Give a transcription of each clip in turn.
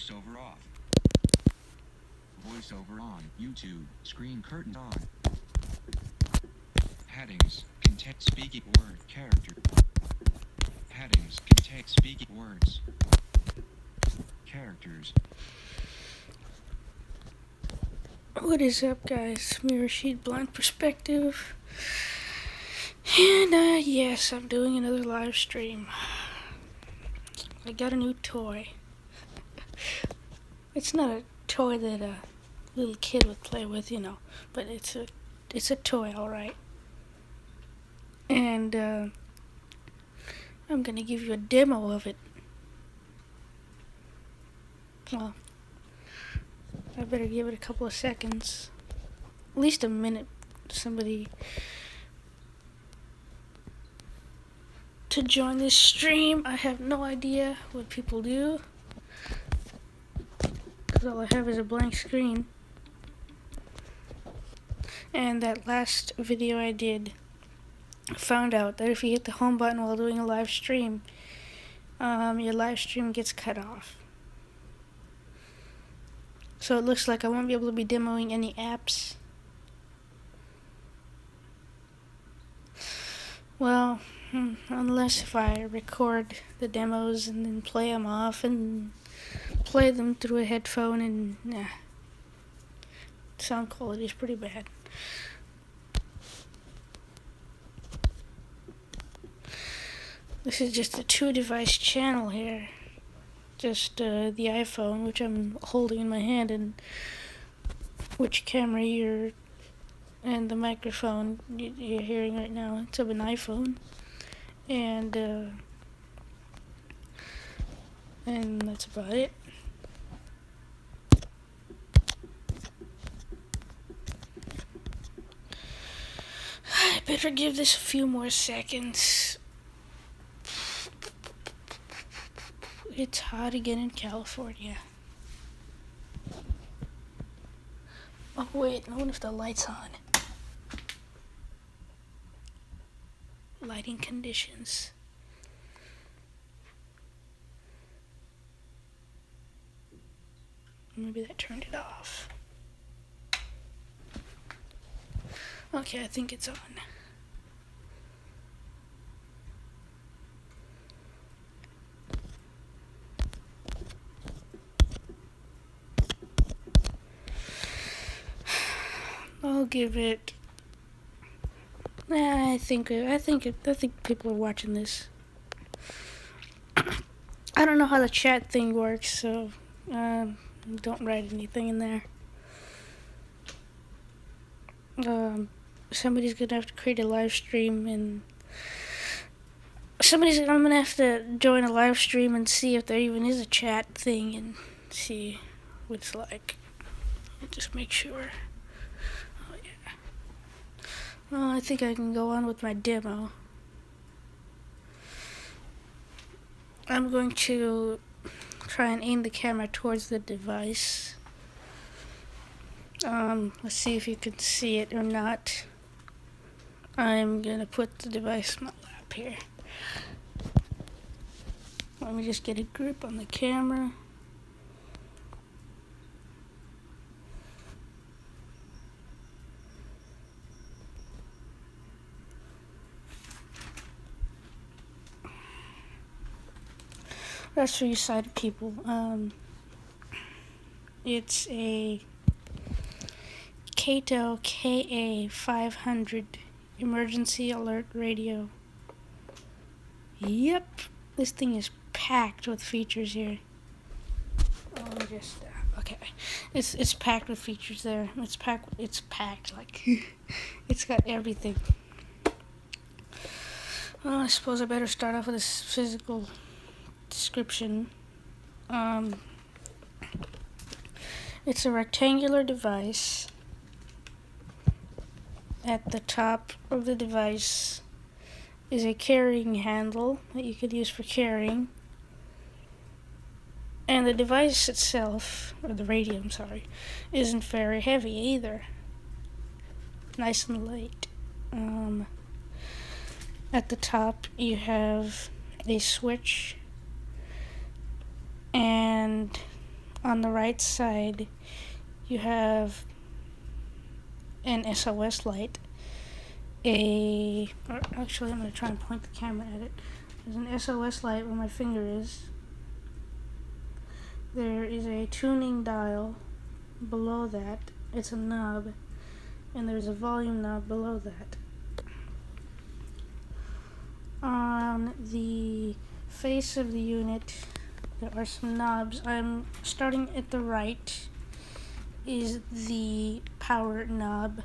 Voiceover off. Voiceover on. YouTube. Screen curtain on. Headings. Contain speaking word character. Headings. Contain speaking words. Characters. What is up, guys? Mirror Sheet Blind Perspective. And yes, I'm doing another live stream. I got a new toy. It's not a toy that a little kid would play with, but it's a toy, all right. And I'm gonna give you a demo of it. Well, I better give it a couple of seconds, at least a minute. Somebody to join this stream. I have no idea what people do, because all I have is a blank screen. And that last video I did, I found out that if you hit the home button while doing a live stream, your live stream gets cut off. So it looks like I won't be able to be demoing any apps. Well, unless if I record the demos and then play them off and play them through a headphone, and sound quality is pretty bad. This is just a 2-device channel here. Just the iPhone, which I'm holding in my hand, and which camera and the microphone you're hearing right now. It's of an iPhone, and that's about it. I better give this a few more seconds. It's hot again in California. Oh wait, I wonder if the light's on. Lighting conditions. Maybe that turned it off. Okay, I think it's on. I'll give it. I think people are watching this. I don't know how the chat thing works, so don't write anything in there. Somebody's gonna have to create a live stream, and I'm gonna have to join a live stream and see if there even is a chat thing and see what it's like. Just make sure. Oh yeah. Well, I think I can go on with my demo. I'm going to try and aim the camera towards the device. Let's see if you can see it or not. I'm gonna put the device in my lap here. Let me just get a grip on the camera. That's for you sighted people. It's a Kato KA500 emergency alert radio. Yep, this thing is packed with features here. Okay. It's packed with features there. It's packed like it's got everything. Well, I suppose I better start off with this physical description. It's a rectangular device. At the top of the device is a carrying handle that you could use for carrying. And the device itself, or the radio, isn't very heavy either. Nice and light. At the top you have a switch and on the right side, you have an SOS light. Actually, I'm going to try and point the camera at it. There's an SOS light where my finger is. There is a tuning dial below that. It's a knob. And there's a volume knob below that. On the face of the unit, there are some knobs. I'm starting at the right is the power knob.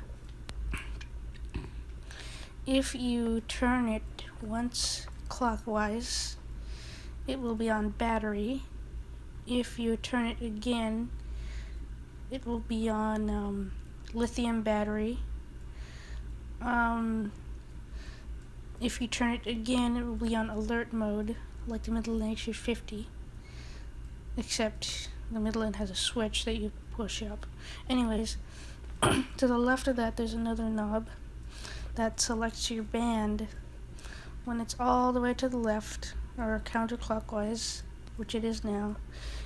If you turn it once clockwise, it will be on battery. If you turn it again, it will be on lithium battery. If you turn it again, it will be on alert mode, like the Midland H250, except the Midland has a switch that you push up. Anyways, to the left of that, there's another knob that selects your band. When it's all the way to the left, or counterclockwise, which it is now,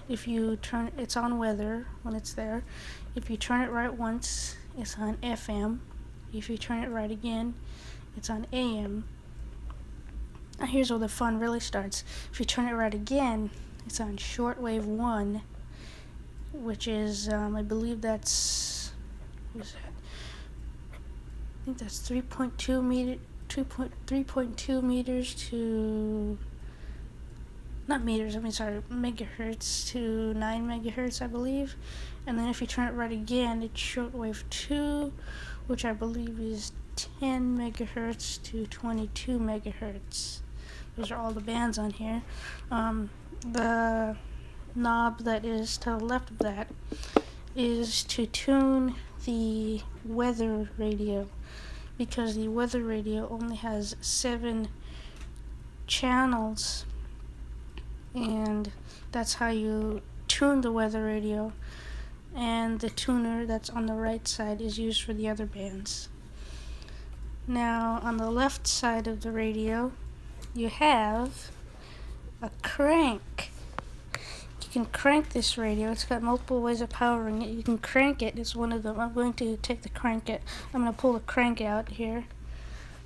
if you turn it's on weather when it's there. If you turn it right once, it's on FM. If you turn it right again, it's on AM. Now here's where the fun really starts. If you turn it right again, it's on shortwave 1, which is, I believe that's, what is that? I think that's 3.2 meters to, not meters, megahertz to 9 megahertz, I believe. And then if you turn it right again, it's shortwave 2, which I believe is 10 megahertz to 22 megahertz. Those are all the bands on here. The knob that is to the left of that is to tune the weather radio, because the weather radio only has 7 channels, and that's how you tune the weather radio, and the tuner that's on the right side is used for the other bands. Now on the left side of the radio, you have a crank. You can crank this radio. It's got multiple ways of powering it. You can crank it. It's one of them. I'm going to take the crank it. I'm going to pull the crank out here.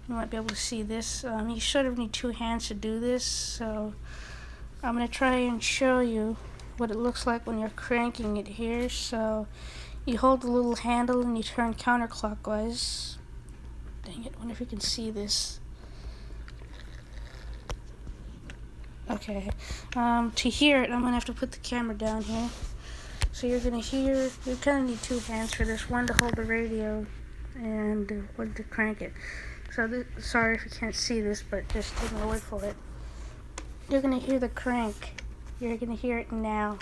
You might be able to see this. You sort of need 2 hands to do this, so I'm going to try and show you what it looks like when you're cranking it here. So you hold the little handle and you turn counterclockwise. Dang it, I wonder if you can see this. Okay, to hear it, I'm going to have to put the camera down here. So you're going to hear, you kind of need 2 hands for this, one to hold the radio and one to crank it. So sorry if you can't see this, but just take my word for it. You're going to hear the crank. You're going to hear it now.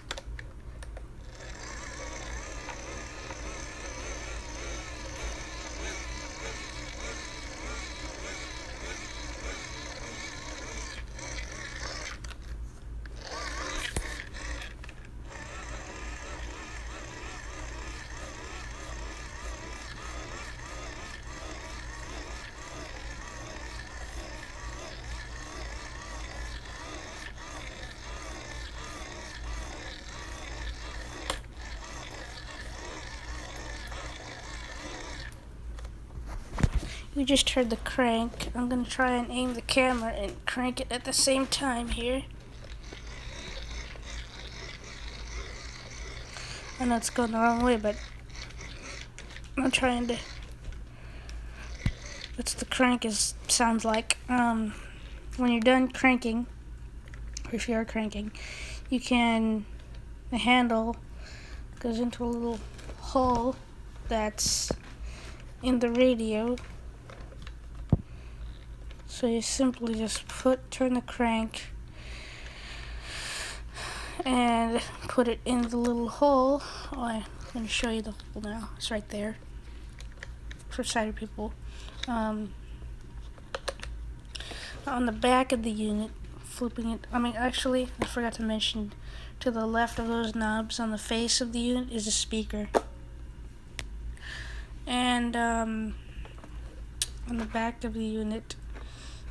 We just heard the crank. I'm going to try and aim the camera and crank it at the same time here. I know it's going the wrong way, but I'm trying to. That's the crank sounds like. When you're done cranking, or if you are cranking, you can, the handle goes into a little hole that's in the radio. So you simply just turn the crank and put it in the little hole. Oh, I'm going to show you the hole now. It's right there for sighted people. On the back of the unit, flipping it, actually, I forgot to mention, to the left of those knobs on the face of the unit is a speaker. And on the back of the unit,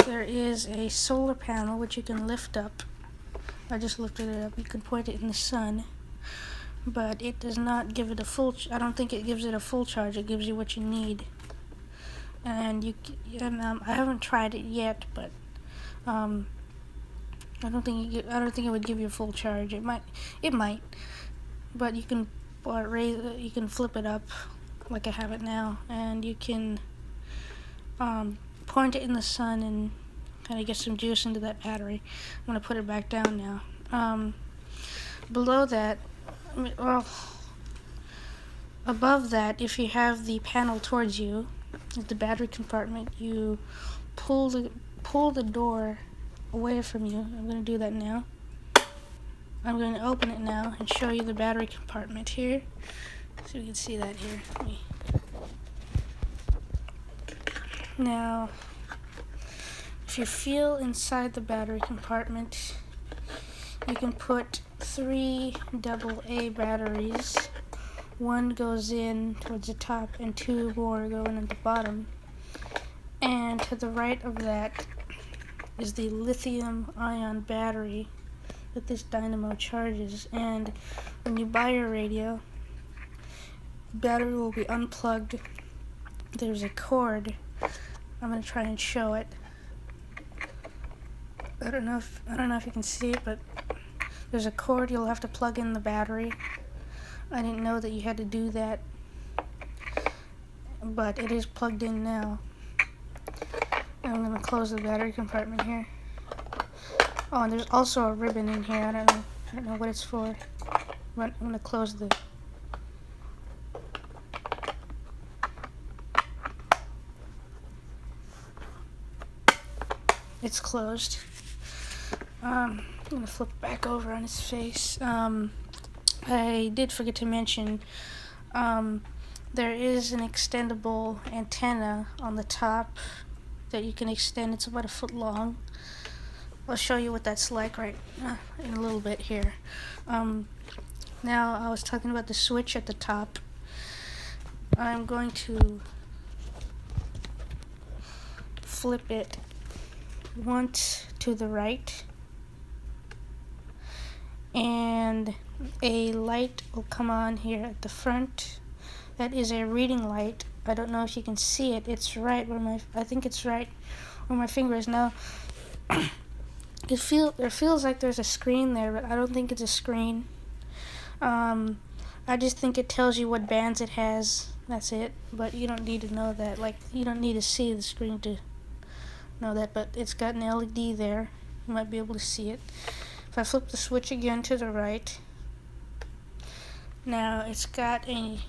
there is a solar panel which you can lift up. I just lifted it up. You can point it in the sun. but it does not give it a full. I don't think it gives it a full charge. It gives you what you need, and I haven't tried it yet, but I don't think it would give you a full charge. It might, but you can raise it. You can flip it up, like I have it now, and you can point it in the sun and kind of get some juice into that battery. I'm gonna put it back down now. Below that, above that, if you have the panel towards you, the battery compartment, you pull the door away from you. I'm going to do that now. I'm going to open it now and show you the battery compartment here, so you can see that here. Now, if you feel inside the battery compartment, you can put 3 AA batteries. One goes in towards the top and 2 more go in at the bottom. And to the right of that is the lithium-ion battery that this dynamo charges. And when you buy your radio, the battery will be unplugged. There's a cord. I'm going to try and show it. I don't know if you can see it, but there's a cord you'll have to plug in the battery. I didn't know that you had to do that, but it is plugged in now. I'm going to close the battery compartment here. Oh, and there's also a ribbon in here. I don't know what it's for, but I'm going to close the... It's closed. I'm going to flip back over on its face. I did forget to mention, there is an extendable antenna on the top that you can extend. It's about 1 foot long. I'll show you what that's like in a little bit here. Now, I was talking about the switch at the top. I'm going to flip it once to the right, and a light will come on here at the front. That is a reading light. I don't know if you can see it. It's right where I think it's right where my finger is now. It feels like there's a screen there, but I don't think it's a screen. I just think it tells you what bands it has. That's it. But you don't need to know that. Like, you don't need to see the screen to know that. But it's got an LED there. You might be able to see it. If I flip the switch again to the right, now it's got a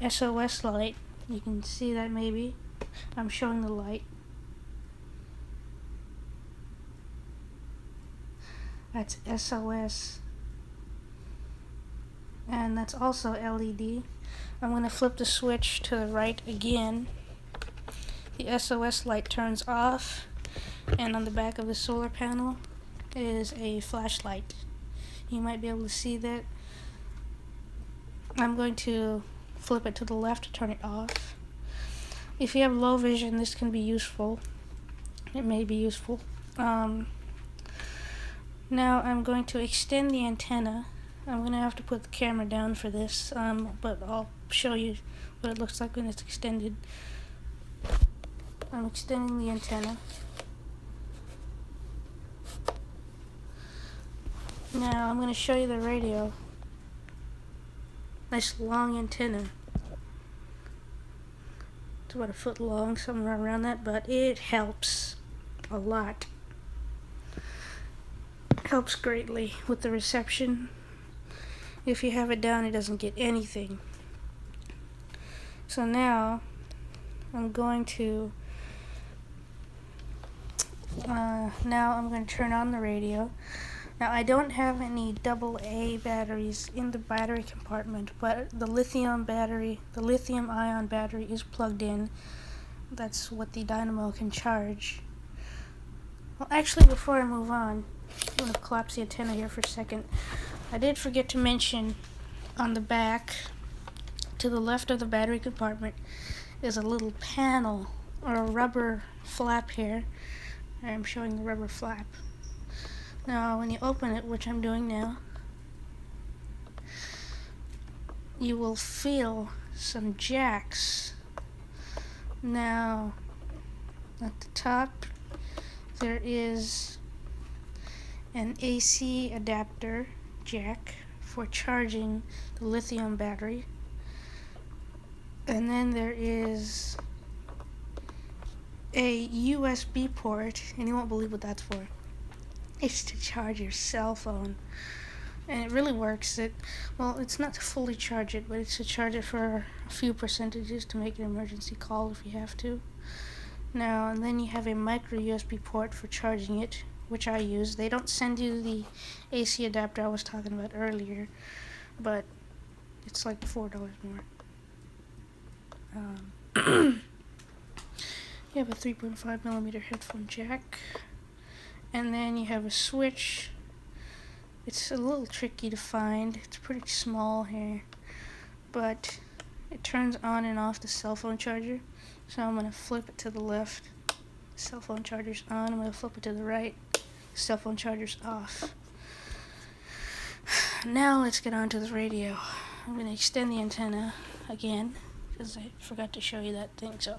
SOS light. You can see that maybe. I'm showing the light. That's SOS. And that's also LED. I'm going to flip the switch to the right again. The SOS light turns off, and on the back of the solar panel is a flashlight. You might be able to see that. I'm going to flip it to the left to turn it off. If you have low vision, this can be useful. It may be useful. Now I'm going to extend the antenna. I'm going to have to put the camera down for this, but I'll show you what it looks like when it's extended. I'm extending the antenna. Now I'm going to show you the radio. Nice long antenna. It's about 1 foot long, somewhere around that, but it helps a lot. Helps greatly with the reception. If you have it down, it doesn't get anything. So now I'm going to turn on the radio. Now, I don't have any AA batteries in the battery compartment, but the lithium-ion battery is plugged in. That's what the dynamo can charge. Well, actually, before I move on, I'm going to collapse the antenna here for a second. I did forget to mention on the back, to the left of the battery compartment, is a little panel or a rubber flap here. I'm showing the rubber flap. Now, when you open it, which I'm doing now, you will feel some jacks. Now, at the top, there is an AC adapter jack for charging the lithium battery. And then there is a USB port, and you won't believe what that's for. It's to charge your cell phone. And it really works. It's not to fully charge it, but it's to charge it for a few percentages to make an emergency call if you have to. Now, and then you have a micro USB port for charging it, which I use. They don't send you the AC adapter I was talking about earlier, but it's like $4 more. You have a 3.5mm headphone jack, and then you have a switch. It's a little tricky to find. It's pretty small here, but it turns on and off the cell phone charger. So I'm going to flip it to the left. The cell phone charger's on. I'm going to flip it to the right. The cell phone charger's off. Now let's get on to the radio. I'm going to extend the antenna again, because I forgot to show you that thing. So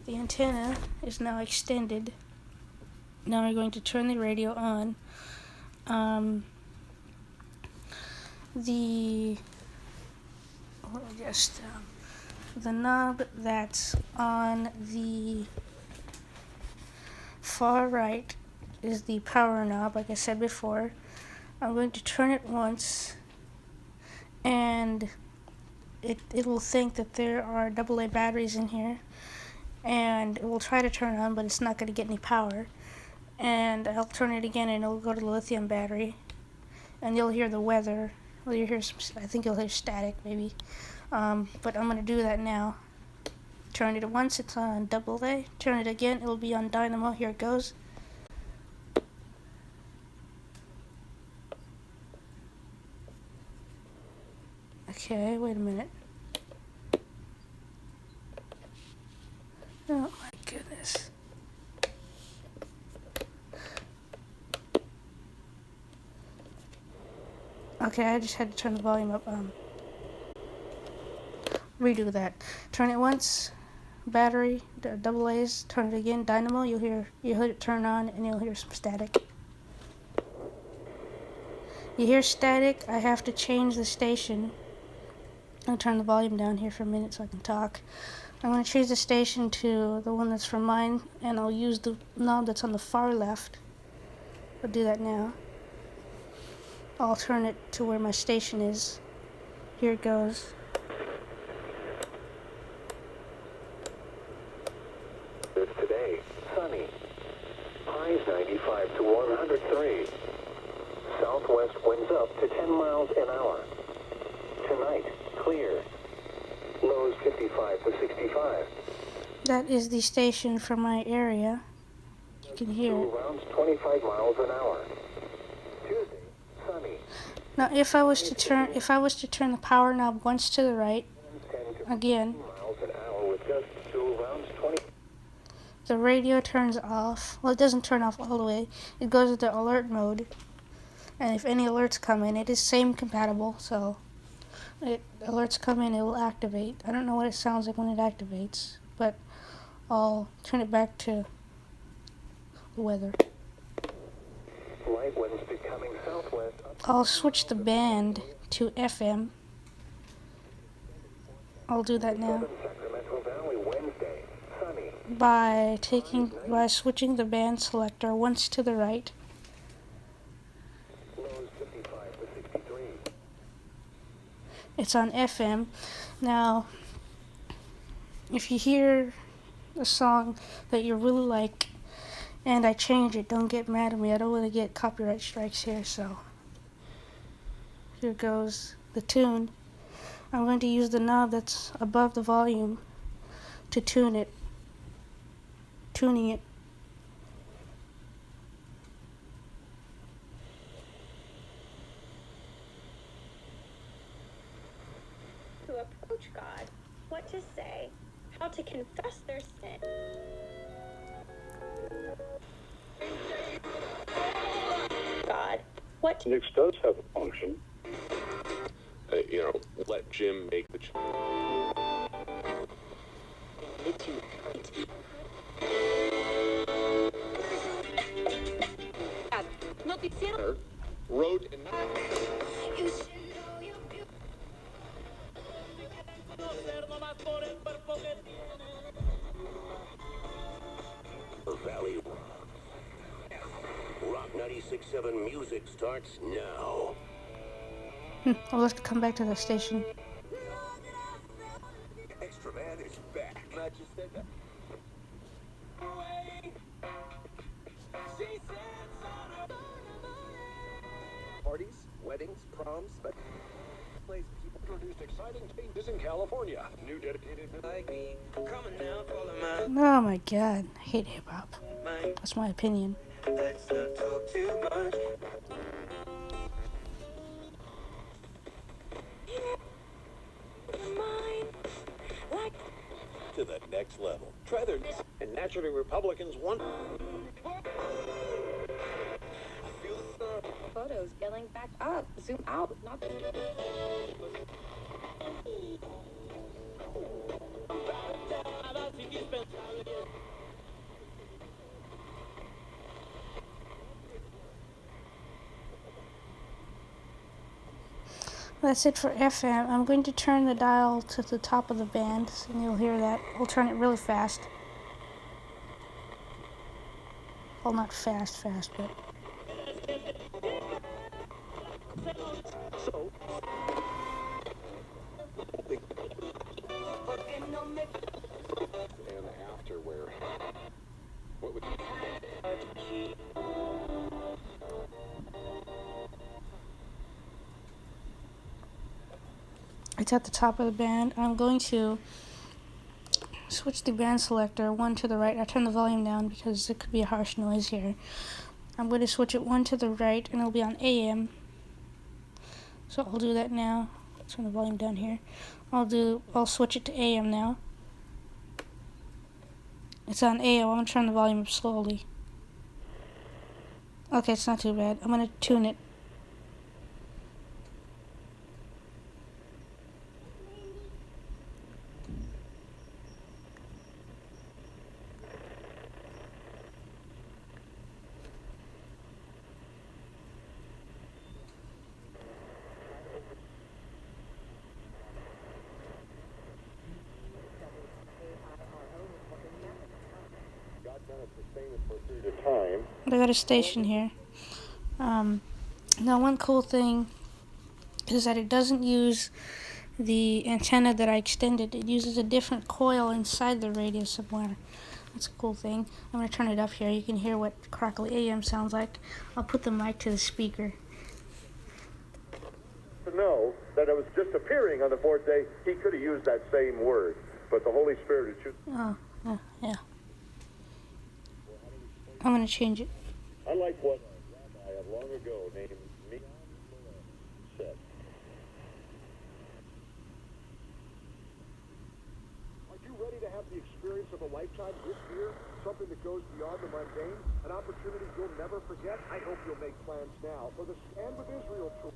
the antenna is now extended. Now we're going to turn the radio on. The knob that's on the far right is the power knob, like I said before. I'm going to turn it once, and it will think that there are AA batteries in here, and it will try to turn on, but it's not going to get any power. And I'll turn it again, and it'll go to the lithium battery, and you'll hear the weather. Well, you'll hear I think you'll hear static maybe, but I'm gonna do that now. Turn it once, it's on AA. Turn it again, it'll be on dynamo. Here it goes. Okay, wait a minute. Oh my goodness. Okay, I just had to turn the volume up. Redo that. Turn it once, battery, AA's. Turn it again, dynamo. You'll hear it turn on, and you'll hear some static. You hear static. I have to change the station. I'll turn the volume down here for a minute so I can talk. I'm going to change the station to the one that's from mine, and I'll use the knob that's on the far left. I'll do that now. I'll turn it to where my station is. Here it goes. Today, sunny. Highs 95 to 103. Southwest winds up to 10 miles an hour. Tonight, clear. Lows 55 to 65. That is the station for my area. You can hear it. Around 25 miles an hour. Tuesday, sunny. Now, if I was to turn the power knob once to the right, 10 to again, miles an hour with gusts to around 20. the radio turns off. Well, it doesn't turn off all the way. It goes into alert mode. And if any alerts come in, it is SAME compatible, so alerts come in, it will activate. I don't know what it sounds like when it activates, but I'll turn it back to the weather. Light winds becoming southwest. I'll switch the band to FM. I'll do that now. Sacramento Valley, Wednesday, sunny. By switching the band selector once to the right. Lows 55 to 63. It's on FM. Now, if you hear a song that you really like and I change it, don't get mad at me. I don't want to get copyright strikes here, so here goes the tune. I'm going to use the knob that's above the volume to tuning it. To approach God, what to say, how to confess their sin. God, What? Nix does have a function. Let Jim make the Noticiero. road and Valley Rock 96.7 music starts now. I'll have to come back to the station. Extra Man is back. I just said that. parties, weddings, proms, but place people introduced exciting changes in California. New dedicated Like me, coming now, follow my Oh my god, I hate hip hop. mind. That's my opinion. Let's not talk too much. Mine. Like. To the next level. Try their and naturally Republicans want Photos getting back up. Zoom out. Not. That's it for FM. I'm going to turn the dial to the top of the band, and you'll hear that. We'll turn it really fast. Well, not fast, but... and afterwear. What would It's at the top of the band. I'm going to switch the band selector one to the right. I turn the volume down because there could be a harsh noise here. I'm going to switch it one to the right, and it'll be on AM. So I'll do that now. Turn the volume down here. I'll switch it to AM now. It's on AM. I'm going to turn the volume up slowly. Okay, it's not too bad. I'm going to tune it. Time. I got a station here. Now one cool thing is that it doesn't use the antenna that I extended. It uses a different coil inside the radio somewhere. That's a cool thing. I'm going to turn it up here. You can hear what crackly AM sounds like. I'll put the mic to the speaker. To know that it was just appearing on the fourth day, he could have used that same word, but the Holy Spirit is Oh, yeah. I'm going to change it. I like what a rabbi of long ago named Mian said. Are you ready to have the experience of a lifetime this year? Something that goes beyond the mundane? An opportunity you'll never forget? I hope you'll make plans now for the Stand With Israel tour.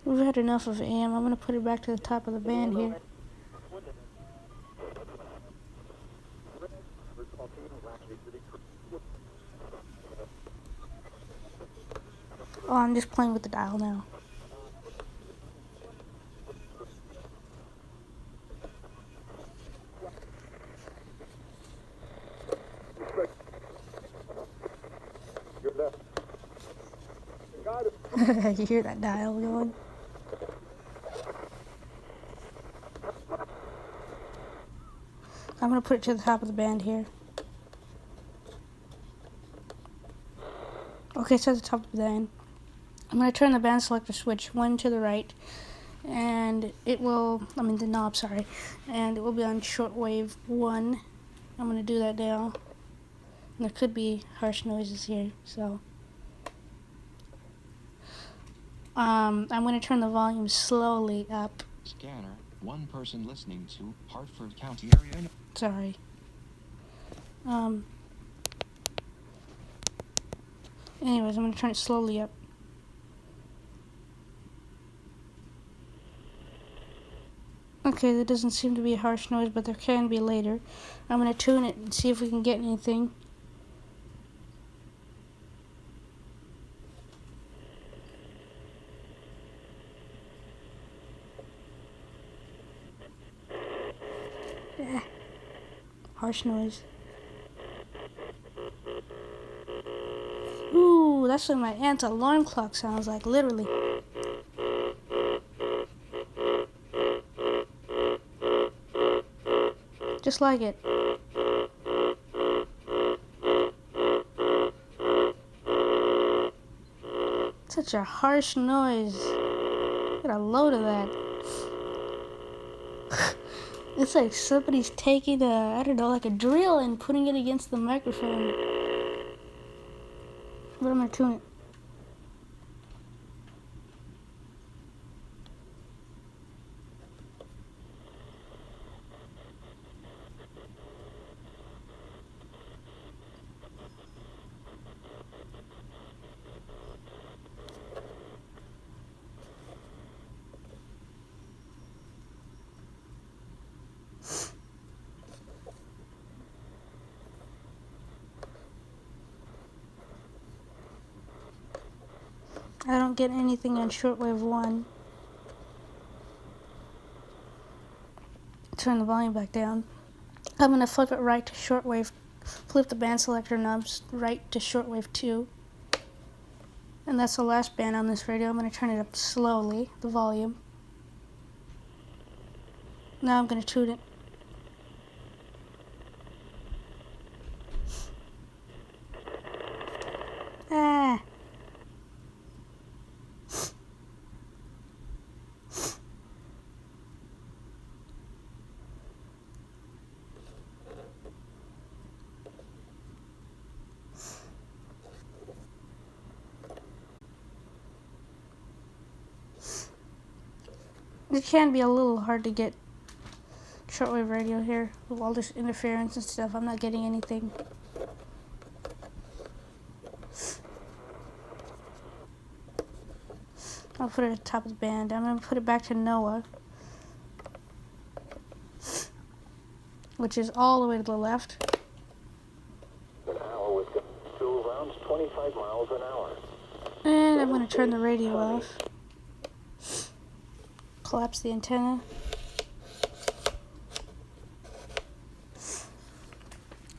We've had enough of AM. I'm going to put it back to the top of the band here. Oh, I'm just playing with the dial now. You hear that dial going? I'm going to put it to the top of the band here. Okay, it's at the top of the band. I'm going to turn the band selector switch one to the right, and it will, the knob, sorry, and it will be on shortwave 1. I'm going to do that now. And there could be harsh noises here, so. I'm going to turn the volume slowly up. Scanner One person listening to Hartford County area. Sorry. Anyways, I'm gonna turn it slowly up. Okay, there doesn't seem to be a harsh noise, but there can be later. I'm gonna tune it and see if we can get anything. Harsh noise. Ooh, that's what my aunt's alarm clock sounds like, literally. Just like it. Such a harsh noise. Get a load of that. It's like somebody's taking I don't know, like a drill and putting it against the microphone. But I'm gonna tune it. I don't get anything on shortwave 1. Turn the volume back down. I'm going to flip it right to shortwave. Flip the band selector knobs right to shortwave 2. And that's the last band on this radio. I'm going to turn it up slowly, the volume. Now I'm going to tune it. Ah. It can be a little hard to get shortwave radio here with all this interference and stuff. I'm not getting anything. I'll put it at the top of the band. I'm going to put it back to NOAA, which is all the way to the left. An hour with two rounds, 25 miles an hour. And I'm going to turn the radio off. Collapse the antenna.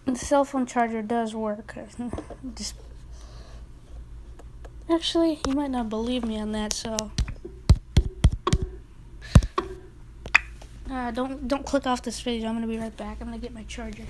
And the cell phone charger does work. Just actually, you might not believe me on that, so don't click off this video. I'm gonna be right back. I'm gonna get my charger.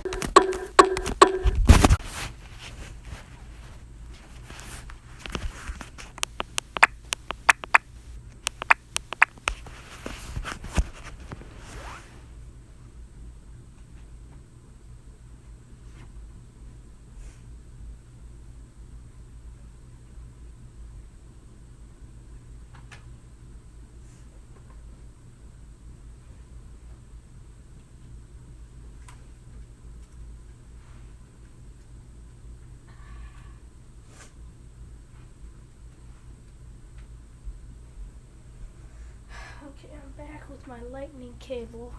Okay, I'm back with my lightning cable.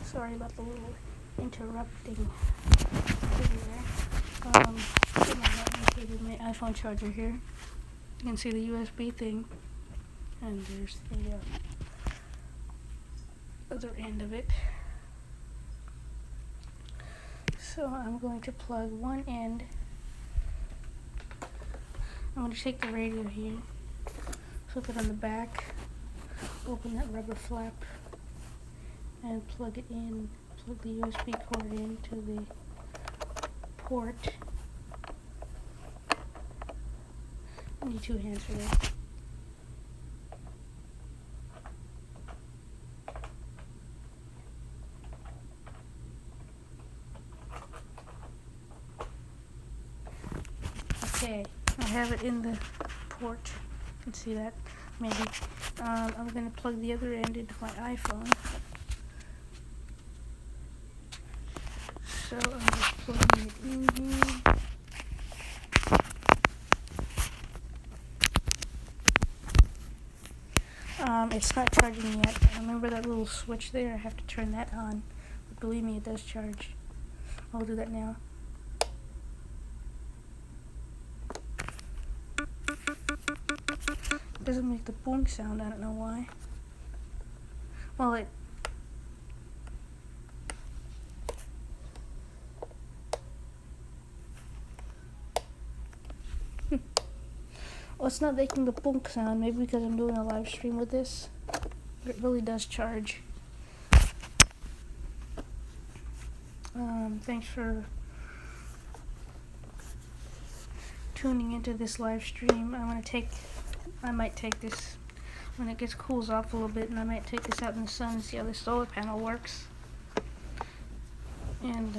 Sorry about the little interrupting thing there. Got my lightning cable, my iPhone charger here. You can see the USB thing, and there's the other end of it. So I'm going to plug one end. I'm going to take the radio here. Flip it on the back, open that rubber flap, and plug it in, plug the USB cord into the port. I need two hands for this. Okay, I have it in the port. You can see that. maybe. I'm gonna plug the other end into my iPhone. So I'm just plugging it in here. It's not charging yet. Remember that little switch there? I have to turn that on. But believe me, it does charge. I'll do that now. It doesn't make the boom sound, I don't know why. Well, it... Well, it's not making the bonk sound, maybe because I'm doing a live stream with this. It really does charge. Thanks for tuning into this live stream. I might take this when it cools off a little bit, and I might take this out in the sun and see how the solar panel works. And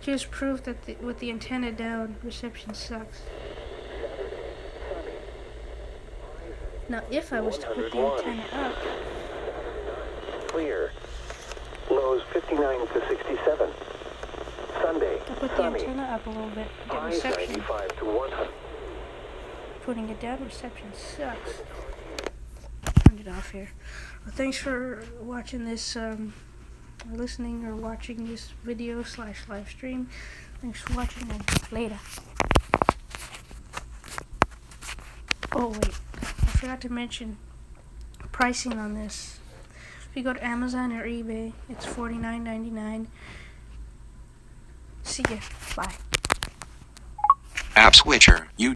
just proof that with the antenna down, reception sucks. Now, if I was to put the antenna up, Clear. Lows 59 to 67. Sunday. I put the Sunny. antenna up a little bit, get Highs reception. 95 to 100. Putting it down, reception sucks. Turn it off here. Well, thanks for watching this, or listening or watching this video / live stream. Thanks for watching, and later. Oh wait, I forgot to mention pricing on this. If you go to Amazon or eBay, it's $49.99. See ya. Bye. App switcher. You